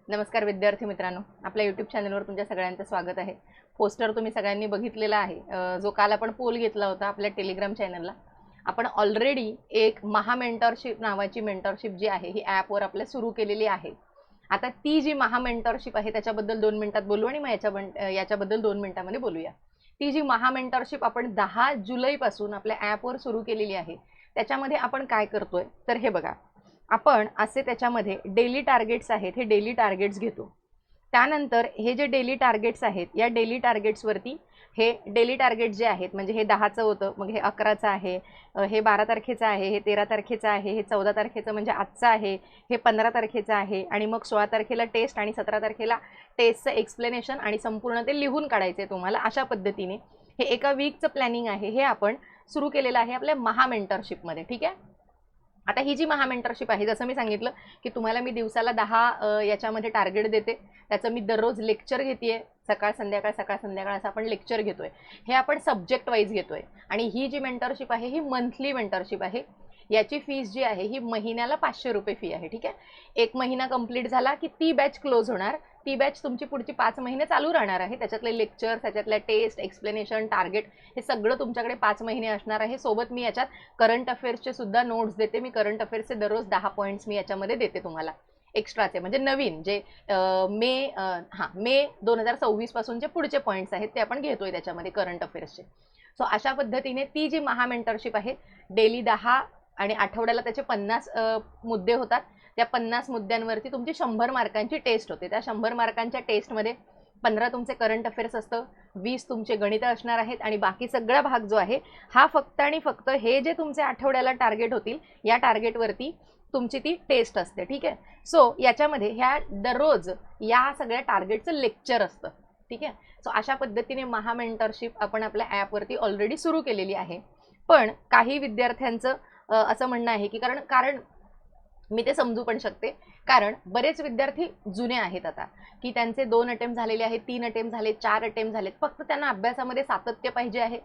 नमस्कार विद्यार्थी मित्रांनो, आपल्या यूट्यूब चॅनलवर तुमच्या सगळ्यांचं स्वागत आहे। पोस्टर तुम्ही सगळ्यांनी बघितलेला आहे, जो काल आपण पोल घेतला होता आपल्या टेलिग्राम चॅनलला। आपण ऑलरेडी एक महामेंटरशिप नावाची मेंटरशिप जी आहे ही ॲपवर आपल्या सुरू केलेली आहे। आता ती जी महामेंटरशिप आहे त्याच्याबद्दल 2 मिनिटात बोलू आणि मग याच्याबद्दल 2 मिनिटांमध्ये बोलूया। ती जी महामेंटरशिप आपण 10 जुलैपासून आपल्या ॲपवर सुरू केलेली आहे, त्याच्यामध्ये आपण काय करतोय तर हे बघा, आपण असे त्याच्यामध्ये डेली टार्गेट्स आहेत, हे डेली टार्गेट्स घेतो। त्यानंतर हे जे डेली टार्गेट्स आहेत, या डेली टार्गेट्सवरती हे डेली टार्गेट जे आहेत, म्हणजे हे 10चं होतं, मग हे 11चं आहे, हे 12 तारखेचं आहे, हे 13 तारखेचं आहे, हे 14 तारखेचं म्हणजे आजचं आहे, हे 15 तारखेचं आहे, आणि मग 16 तारखेला टेस्ट आणि 17 तारखेला टेस्टचं एक्सप्लेनेशन आणि संपूर्ण ते लिहून काढायचे तुम्हाला। अशा पद्धतीने हे एका वीकचं प्लॅनिंग आहे, हे आपण सुरू केलेलं आहे आपल्या महामेंटरशिपमध्ये। ठीक आहे, आता ही जी महामेंटरशिप आहे, जसं मी सांगितलं की तुम्हाला मी दिवसाला 10 याच्यामध्ये टार्गेट देते, त्याचं मी दररोज लेक्चर घेते, सकाळ संध्याकाळ असं आपण लेक्चर घेतोय। हे आपण सब्जेक्ट वाईज घेतोय, आणि ही जी मेंटरशिप आहे ही मंथली मेंटरशिप आहे। याची फीस जी आहे ही महिन्याला 500 रुपये फी आहे। ठीक आहे, एक महिना कंप्लीट झाला की ती बॅच क्लोज होणार, ती बॅच तुमची पुढची 5 महिने चालू राहणार आहे। त्याच्यातले लेक्चर, त्याच्यातल्या टेस्ट, एक्सप्लेनेशन, टार्गेट हे सगळं तुमच्याकडे 5 महिने असणार आहे। सोबत मी याच्यात करंट अफेअर्सचे सुद्धा नोट्स देते, मी करंट अफेअर्सचे दररोज 10 पॉईंट्स मी याच्यामध्ये देते तुम्हाला एक्स्ट्राचे, म्हणजे नवीन जे मे 2026 पासूनचे पुढचे पॉईंट्स आहेत ते आपण घेतोय त्याच्यामध्ये करंट अफेअर्सचे। सो अशा पद्धतीने ती जी महामेंटरशिप आहे, डेली 10 आणि आठवड्याला त्याचे 50 मुद्दे होतात। त्या 50 मुद्द्यांवरती तुमची 100 मार्कांची टेस्ट होते। त्या 100 मार्कांच्या टेस्टमध्ये 15 तुमचे करंट अफेअर्स असतं, 20 तुमचे गणित असणार आहेत, आणि बाकी सगळा भाग जो आहे हा फक्त आणि फक्त हे जे तुमचे आठवड्याला टार्गेट होतील या टार्गेटवरती तुमची ती टेस्ट असते। ठीक आहे, सो याच्यामध्ये ह्या दररोज या सगळ्या टार्गेटचं लेक्चर असतं। ठीक आहे, सो अशा पद्धतीने महामेंटरशिप आपण आपल्या ॲपवरती ऑलरेडी सुरू केलेली आहे। पण काही विद्यार्थ्यांचं असं म्हणणं आहे की कारण मी ते समजू पण शकते, कारण बरेच विद्यार्थी जुने आहेत आता, की त्यांचे 2 अटेम्प्ट झालेले आहेत, 3 अटेम्प्ट झाले, 4 अटेम्प्ट झालेत, फक्त त्यांना अभ्यासामध्ये सातत्य पाहिजे आहे।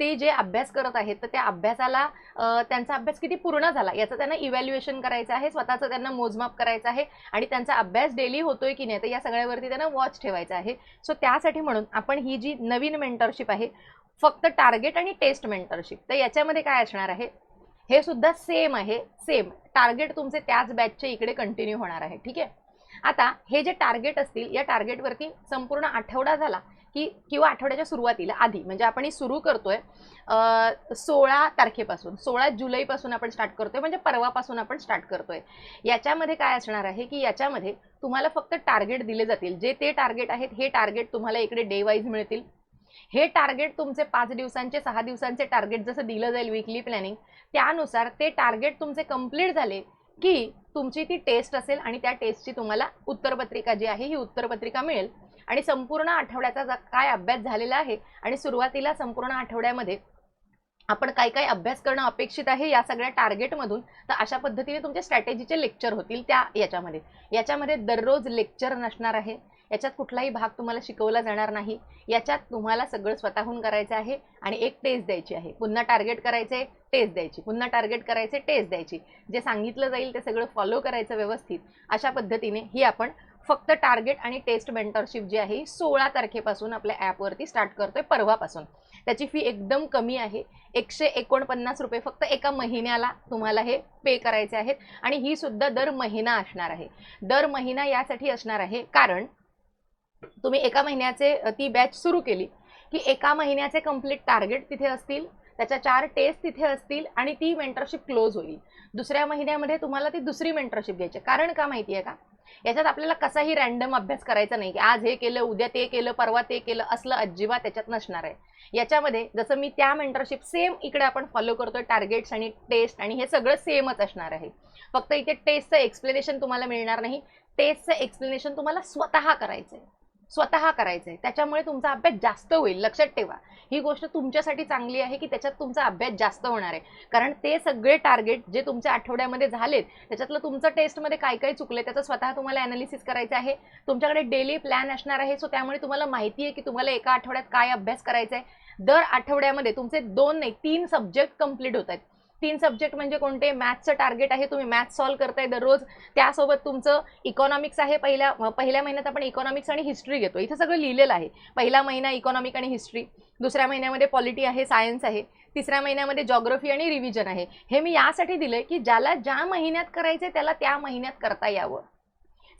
ते जे अभ्यास करत आहेत तर त्या अभ्यासाला त्यांचा अभ्यास किती पूर्ण झाला याचं त्यांना इव्हॅल्युएशन करायचं आहे, स्वतःचं त्यांना मोजमाप करायचं आहे, आणि त्यांचा अभ्यास डेली होतोय की नाही तर या सगळ्यावरती त्यांना वॉच ठेवायचं आहे। सो त्यासाठी म्हणून आपण ही जी नवीन मेंटरशिप आहे, फक्त टार्गेट आणि टेस्ट मेंटरशिप, तर याच्यामध्ये काय असणार आहे, हे सुद्धा सेम आहे, सेम टार्गेट तुमचे त्याच बॅचचे इकडे कंटिन्यू होणार आहे। ठीक आहे, आता हे जे टार्गेट असतील या टार्गेटवरती संपूर्ण आठवडा झाला की किंवा आठवड्याच्या सुरुवातीला आधी, म्हणजे आपण ही सुरू करतोय 16 तारखेपासून, 16 जुलैपासून आपण स्टार्ट करतोय, म्हणजे परवापासून आपण स्टार्ट करतोय। याच्यामध्ये काय असणार आहे की याच्यामध्ये तुम्हाला फक्त टार्गेट दिले जातील, जे ते टार्गेट आहेत हे टार्गेट तुम्हाला इकडे डे वाईज मिळतील। हे टार्गेट तुमचे 5 दिवसांचे 6 दिवसांचे टार्गेट जसं दिलं जाईल वीकली प्लॅनिंग, त्यानुसार ते टार्गेट तुमचे कंप्लीट झाले की तुमची ती टेस्ट असेल, आणि त्या टेस्टची तुम्हाला उत्तरपत्रिका जी आहे ही उत्तरपत्रिका मिळेल, आणि संपूर्ण आठवड्याचा काय अभ्यास झालेला आहे, आणि सुरुवातीला संपूर्ण आठवड्यामध्ये आपण काय काय अभ्यास करणं अपेक्षित आहे या सगळ्या टार्गेटमधून, तर अशा पद्धतीने तुमचे स्ट्रॅटेजीचे लेक्चर होतील त्या याच्यामध्ये दररोज लेक्चर नसणार आहे, याच्यात कुठलाही भाग तुम्हाला शिकवला जाणार नाही, याच्यात तुम्हाला सगळं स्वतःहून करायचं आहे, आणि एक टेस्ट द्यायची आहे, पुन्हा टार्गेट करायचे, टेस्ट द्यायची, पुन्हा टार्गेट करायचे, टेस्ट द्यायची, जे सांगितलं जाईल ते सगळं फॉलो करायचं व्यवस्थित। अशा पद्धतीने ही आपण फक्त टार्गेट आणि टेस्ट मेंटरशिप जी आहे 16 तारखेपासून आपल्या ॲपवरती स्टार्ट करतोय, परवापासून। त्याची फी एकदम कमी आहे, 149 रुपये फक्त एका महिन्याला तुम्हाला हे पे करायचे आहेत, आणि ही सुद्धा दर महिना असणार आहे। दर महिना यासाठी असणार आहे कारण तुम्ही एका महिन्याचे ती बॅच सुरू केली की एका महिन्याचे कंप्लीट टार्गेट तिथे असतील, त्याच्या 4 टेस्ट तिथे असतील, आणि ती मेंटरशिप क्लोज होईल। दुसऱ्या महिन्यामध्ये तुम्हाला ती दुसरी मेंटरशिप घ्यायची, कारण का माहिती आहे का, याच्यात आपल्याला कसाही रॅन्डम अभ्यास करायचा नाही की आज हे केलं, उद्या ते केलं, परवा ते केलं, असलं अजिबात त्याच्यात नसणार आहे। याच्यामध्ये जसं मी त्या मेंटरशिप सेम इकडे आपण फॉलो करतोय, टार्गेट्स आणि टेस्ट आणि हे सगळं सेमच असणार आहे, फक्त इथे टेस्टचं एक्सप्लेनेशन तुम्हाला मिळणार नाही, टेस्टचं एक्सप्लेनेशन तुम्हाला स्वतः करायचं आहे, त्याच्यामुळे तुमचा अभ्यास जास्त होईल। लक्षात ठेवा, ही गोष्ट तुमच्यासाठी चांगली आहे की त्याच्यात तुमचा अभ्यास जास्त होणार आहे, कारण ते सगळे टार्गेट जे तुमच्या आठवड्यामध्ये झालेत त्याच्यातलं तुमचं टेस्टमध्ये काय काय चुकले त्याचं स्वतः तुम्हाला ॲनालिसिस करायचं आहे, तुमच्याकडे डेली प्लॅन असणार आहे। सो त्यामुळे तुम्हाला माहिती आहे की तुम्हाला एका आठवड्यात काय अभ्यास करायचा आहे। दर आठवड्यामध्ये तुमचे 2 नाही 3 सब्जेक्ट कंप्लीट होत आहेत, 3 सब्जेक्ट म्हणजे कोणते? मॅथ्सचं टार्गेट आहे, तुम्ही मॅथ्स सॉल्व्ह करताय दररोज. त्यासोबत तुमचं इकॉनॉमिक्स आहे. पहिल्या महिन्यात आपण इकॉनॉमिक्स आणि हिस्ट्री घेतो. इथे सगळं लिहिलेलं आहे. पहिला महिना इकॉनॉमिक आणि हिस्ट्री, दुसऱ्या महिन्यामध्ये पॉलिटी आहे, सायन्स आहे, तिसऱ्या महिन्यामध्ये जॉग्रफी आणि रिव्हिजन आहे. हे मी यासाठी दिलंय की ज्याला ज्या महिन्यात करायचंय त्याला त्या महिन्यात करता यावं.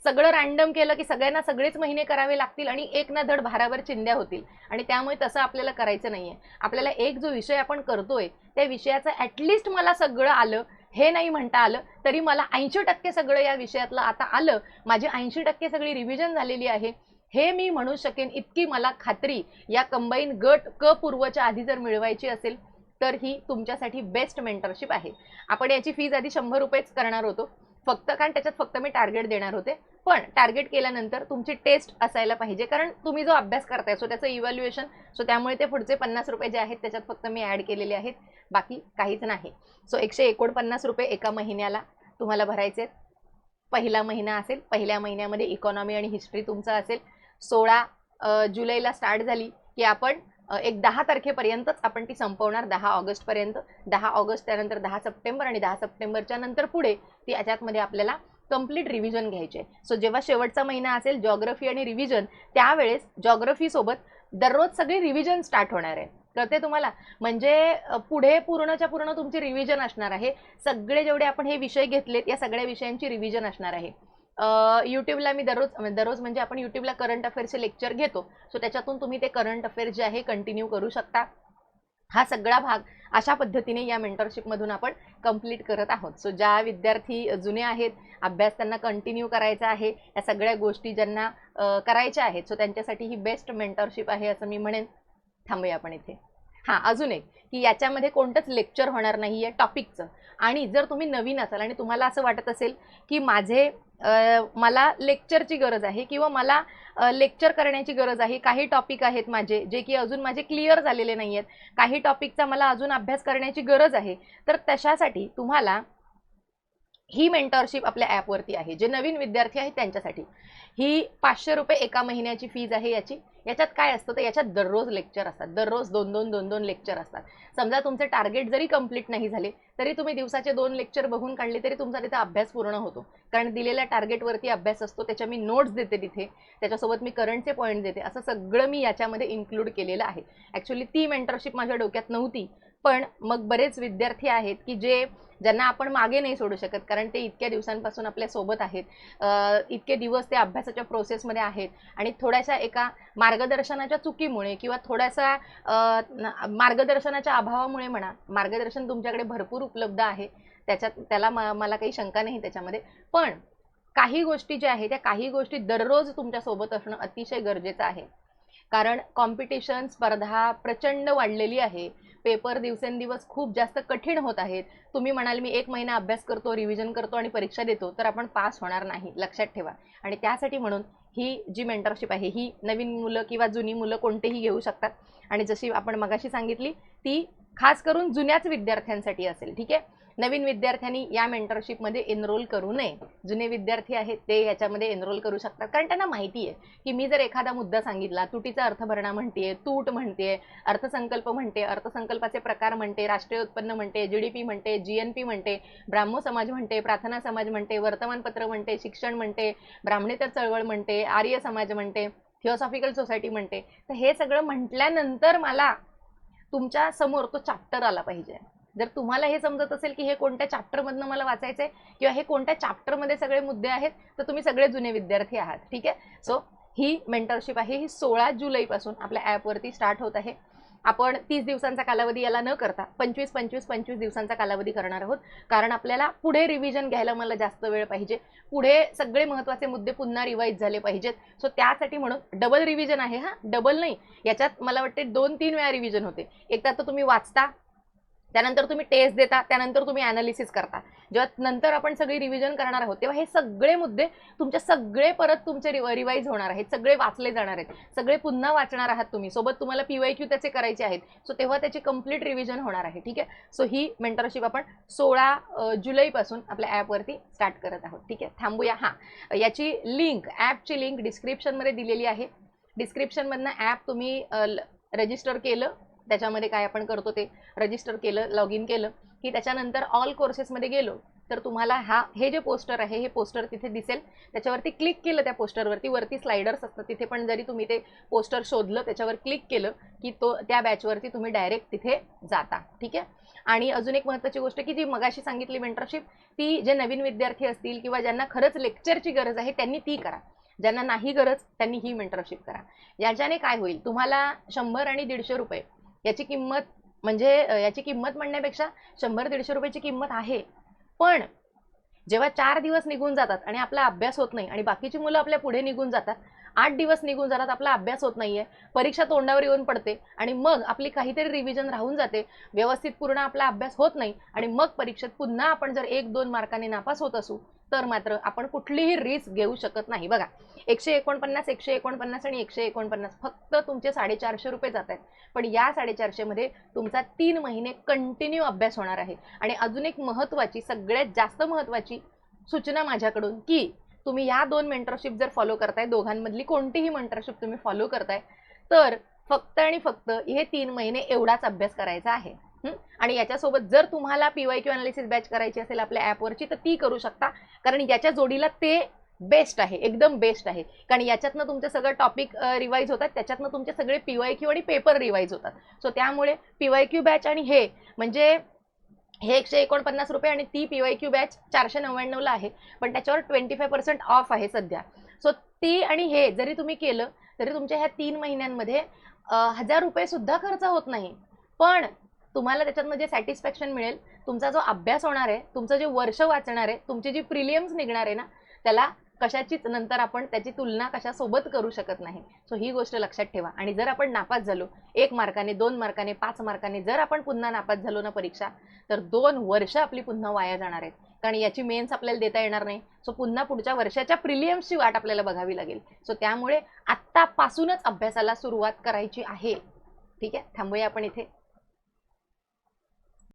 सगळं रॅन्डम केलं की सगळ्यांना सगळेच महिने करावे लागतील आणि एक ना धड भाराभर चिंध्या होतील, आणि त्यामुळे तसं आपल्याला करायचं नाहीये. आपल्याला एक जो विषय आपण करतोय त्या विषयाचं ॲटलिस्ट मला सगळं आलं हे नाही म्हणता आलं तरी मला 80% सगळं या विषयातलं आता आलं, माझी 80% सगळी रिव्हिजन झालेली आहे हे मी म्हणू शकेन इतकी मला खात्री या कंबाईन गट क पूर्वच्या आधी जर मिळवायची असेल तर ही तुमच्यासाठी बेस्ट मेंटरशिप आहे. आपण याची फीज आधी 100 रुपयेच करणार होतो फक्त, कारण त्याच्यात फक्त मी टार्गेट देणार होते. पण टार्गेट केल्यानंतर तुमची टेस्ट असायला पाहिजे, कारण तुम्ही जो अभ्यास करताय सो त्याचं इव्हॅल्युएशन, सो त्यामुळे ते पुढचे 50 रुपये जे आहेत त्याच्यात फक्त मी ॲड केलेले आहेत, बाकी काहीच नाही. सो 149 रुपये एका महिन्याला तुम्हाला भरायचे आहेत. पहिला महिना असेल, पहिल्या महिन्यामध्ये इकॉनॉमी आणि हिस्ट्री तुमचं असेल. 16 जुलैला स्टार्ट झाली की आपण एक 10 तारखेपर्यंतच आपण ती संपवणार, 10 ऑगस्टपर्यंत. 10 ऑगस्ट त्यानंतर 10 सप्टेंबर आणि 10 सप्टेंबरच्या नंतर पुढे ती याच्यातमध्ये आपल्याला कंप्लीट रिव्हिजन घ्यायचे. सो जेव्हा शेवटचा महिना असेल जॉग्रफी आणि रिव्हिजन, त्यावेळेस जॉग्रफी सोबत दररोज सगळी रिव्हिजन स्टार्ट होणार आहे. कळते तुम्हाला? म्हणजे पुढे पूर्णच्या पूर्ण तुमची रिव्हिजन असणार आहे. सगळे जेवढे आपण हे विषय घेतलेत या सगळ्या विषयांची रिव्हिजन असणार आहे. यूट्यूबला मी दररोज म्हणजे आपण यूट्यूबला करंट अफेअर्सचे लेक्चर घेतो, सो त्याच्यातून तुम्ही ते करंट अफेअर्स जे आहे कंटिन्यू करू शकता. हा सगळा भाग अशा पद्धतीने या मेंटरशिपमधून आपण कंप्लीट करत आहोत. सो ज्या विद्यार्थी जुने आहेत, अभ्यास त्यांना कंटिन्यू करायचा आहे, या सगळ्या गोष्टी ज्यांना करायच्या आहेत, सो त्यांच्यासाठी ही बेस्ट मेंटरशिप आहे असं मी म्हणेन. थांबूया आपण इथे. हां, अजून एक की याच्यामध्ये कोणतंच लेक्चर होणार नाही आहे टॉपिकचं. आणि जर तुम्ही नवीन असाल आणि तुम्हाला असं वाटत असेल की मला लेक्चरची गरज आहे किंवा मला लेक्चर करण्याची गरज आहे, काही टॉपिक आहेत माझे जे की अजून माझे क्लिअर झालेले नाही आहेत, काही टॉपिकचा मला अजून अभ्यास करण्याची गरज आहे, तर तशासाठी तुम्हाला ही मेंटरशिप आपल्या ॲपवरती आहे. जे नवीन विद्यार्थी आहेत त्यांच्यासाठी ही 500 रुपये एका महिन्याची फीज आहे याची. याच्यात काय असतं तर याच्यात दररोज लेक्चर असतात, दररोज 2-2 लेक्चर असतात. समजा तुमचे टार्गेट जरी कंप्लीट नाही झाले तरी तुम्ही दिवसाचे 2 लेक्चर बघून काढले तरी तुमचा तिथे अभ्यास पूर्ण होतो, कारण दिलेल्या टार्गेटवरती अभ्यास असतो. त्याच्या मी नोट्स देते तिथे, त्याच्यासोबत मी करंटचे पॉईंट देते, असं सगळं मी याच्यामध्ये इन्क्लूड केलेलं आहे. ॲक्च्युली ती मेंटरशिप माझ्या डोक्यात नव्हती, पण मग बरेच विद्यार्थी आहेत की ज्यांना आपण मागे नाही सोडू शकत, कारण ते इतक्या दिवसांपासून आपल्या सोबत आहेत, इतके दिवस ते अभ्यासाच्या प्रोसेसमध्ये आहेत, आणि थोड्याशा एका मार्गदर्शनाच्या चुकीमुळे किंवा थोड्याशा मार्गदर्शनाच्या अभावामुळे म्हणा, मार्गदर्शन तुमच्याकडे भरपूर उपलब्ध आहे, त्याला मला काही शंका नाही त्याच्यामध्ये, पण काही गोष्टी ज्या आहेत त्या काही गोष्टी दररोज तुमच्यासोबत असणं अतिशय गरजेचं आहे. कारण कॉम्पिटिशन, स्पर्धा प्रचंड वाढलेली आहे. पेपर दिवसेंदिवस खूप जास्त कठीण होत आहेत. तुम्ही म्हणाल मी 1 महिना अभ्यास करतो, रिव्हिजन करतो आणि परीक्षा देतो, तर आपण पास होणार नाही, लक्षात ठेवा. आणि त्यासाठी म्हणून ही जी मेंटरशिप आहे ही नवीन मुलं किंवा जुनी मुलं कोणतेही घेऊ शकतात. आणि जशी आपण मगाशी सांगितली ती खास करून जुन्याच विद्यार्थ्यांसाठी असेल. ठीक आहे, नवीन विद्यार्थ्यांनी या मेंटरशिपमध्ये एनरोल करू नये. जुने विद्यार्थी आहेत ते याच्यामध्ये एनरोल करू शकतात, कारण त्यांना माहिती आहे की मी जर एखादा मुद्दा सांगितला, तुटीचा अर्थभरणा म्हणते, तूट म्हणते, अर्थसंकल्प म्हणते, अर्थसंकल्पाचे प्रकार म्हणते, राष्ट्रीय उत्पन्न म्हणते, GDP म्हणते, GNP म्हणते, ब्राह्मो समाज म्हणते, प्रार्थना समाज म्हणते, वर्तमानपत्र म्हणते, शिक्षण म्हणते, ब्राह्मणेतर चळवळ म्हणते, आर्य समाज म्हणते, थिओसॉफिकल सोसायटी म्हणते, तर हे सगळं म्हटल्यानंतर मला तुमच्या समोर तो चॅप्टर आला पाहिजे. जर तुम्हाला हे समजत असेल की हे कोणत्या चॅप्टरमधनं मला वाचायचं आहे किंवा हे कोणत्या चॅप्टरमध्ये सगळे मुद्दे आहेत, तर तुम्ही सगळे जुने विद्यार्थी आहात. ठीक आहे, सो ही मेंटरशिप आहे ही 16 जुलैपासून आपल्या ॲपवरती स्टार्ट होत आहे. आपण 30 दिवसांचा कालावधी याला न करता 25 दिवसांचा कालावधी करणार आहोत, कारण आपल्याला पुढे रिव्हिजन घ्यायला मला जास्त वेळ पाहिजे, पुढे सगळे महत्त्वाचे मुद्दे पुन्हा रिवाईज झाले पाहिजेत. सो त्यासाठी म्हणून डबल रिव्हिजन आहे. हा, डबल नाही, याच्यात मला वाटते 2-3 वेळा रिव्हिजन होते. एकदा तर तुम्ही वाचता, त्यानंतर तुम्ही टेस्ट देता, त्यानंतर तुम्ही ॲनालिसिस करता. जेव्हा नंतर आपण सगळी रिव्हिजन करणार आहोत तेव्हा हे सगळे मुद्दे तुमचे सगळे परत तुमचे रिवाईज होणार आहेत, सगळे वाचले जाणार आहेत, सगळे पुन्हा वाचणार आहात तुम्ही. सोबत तुम्हाला PYQ त्याचे करायचे आहेत, सो तेव्हा त्याची कंप्लीट रिव्हिजन होणार आहे. ठीक आहे, सो ही मेंटरशिप आपण 16 जुलैपासून आपल्या ॲपवरती स्टार्ट करत आहोत. ठीक आहे, थांबूया. हां, याची लिंक, ॲपची लिंक डिस्क्रिप्शनमध्ये दिलेली आहे. डिस्क्रिप्शनमधनं ॲप तुम्ही रजिस्टर केलं, त्याच्यामध्ये काय आपण करतो ते रजिस्टर केलं, लॉग इन केलं की त्याच्यानंतर ऑल कोर्सेसमध्ये गेलो तर तुम्हाला हे जे पोस्टर आहे हे पोस्टर तिथे दिसेल. त्याच्यावरती क्लिक केलं, त्या पोस्टरवरती वरती स्लायडर्स असतात, तिथे पण जरी तुम्ही ते पोस्टर शोधलं, त्याच्यावर क्लिक केलं की त्या बॅचवरती तुम्ही डायरेक्ट तिथे जाता. ठीक आहे. आणि अजून एक महत्त्वाची गोष्ट की जी मगाशी सांगितली मेंटरशिप, ती जे नवीन विद्यार्थी असतील किंवा ज्यांना खरंच लेक्चरची गरज आहे त्यांनी ती करा. ज्यांना नाही गरज त्यांनी ही मेंटरशिप करा. याच्याने काय होईल, तुम्हाला 100 आणि 150 रुपये याची किंमत, म्हणजे याची किंमत म्हणण्यापेक्षा 100-150 रुपयाची किंमत आहे. पण जेव्हा 4 दिवस निघून जातात आणि आपला अभ्यास होत नाही आणि बाकीची मुलं आपल्या पुढे निघून जातात, 8 दिवस निघून जातात, आपला अभ्यास होत नाहीये, परीक्षा तोंडावर येऊन पडते आणि मग आपली काहीतरी रिव्हिजन राहून जाते, व्यवस्थित पूर्ण आपला अभ्यास होत नाही आणि मग परीक्षेत पुन्हा आपण जर 1-2 मार्कांनी नापास होत असू तर मात्र आपण कुठलीही रिस्क घेऊ शकत नाही. बघा, 149, 149 आणि 149 फक्त तुमचे 450 रुपये जात आहेत. पण या 450 मध्ये तुमचा 3 महिने कंटिन्यू अभ्यास होणार आहे. आणि अजून एक महत्त्वाची, सगळ्यात जास्त महत्त्वाची सूचना माझ्याकडून की तुम्ही या 2 मेंटरशिप जर फॉलो करताय, दोघांमधली कोणतीही मेंटरशिप तुम्ही फॉलो करताय, तर फक्त आणि फक्त हे 3 महिने एवढाच अभ्यास करायचा आहे. आणि याच्यासोबत जर तुम्हाला PYQ अनालिसिस बॅच करायची असेल आपल्या ॲपवरची तर ती करू शकता, कारण याच्या जोडीला ते बेस्ट आहे, एकदम बेस्ट आहे. कारण याच्यातनं तुमचे सगळं टॉपिक रिवाईज होतात, त्याच्यातनं तुमचे सगळे PYQ आणि पेपर रिवाईज होतात. सो त्यामुळे PYQ बॅच आणि हे म्हणजे हे 149 रुपये आणि ती PYQ बॅच 499ला आहे, पण त्याच्यावर 25% ऑफ आहे सध्या. सो ती आणि हे जरी तुम्ही केलं तरी तुमच्या ह्या 3 महिन्यांमध्ये 1000 रुपये सुद्धा खर्च होत नाही. पण तुम्हाला त्याच्यातनं जे सॅटिस्फॅक्शन मिळेल, तुमचा जो अभ्यास होणार आहे, तुमचं जे वर्ष वाचणार आहे, तुमची जी प्रिलियम्स निघणार आहे ना, त्याला कशाचीच नंतर आपण त्याची तुलना कशासोबत करू शकत नाही. सो ही गोष्ट लक्षात ठेवा. आणि जर आपण नापास झालो 1 मार्काने, 2 मार्काने, 5 मार्काने, जर आपण पुन्हा नापास झालो ना परीक्षा, तर 2 वर्ष आपली पुन्हा वाया जाणार आहेत. कारण याची मेन्स आपल्याला देता येणार नाही. सो पुन्हा पुढच्या वर्षाच्या प्रिलियम्सची वाट आपल्याला बघावी लागेल. सो त्यामुळे आत्तापासूनच अभ्यासाला सुरुवात करायची आहे. ठीक आहे, थांबूया आपण इथे.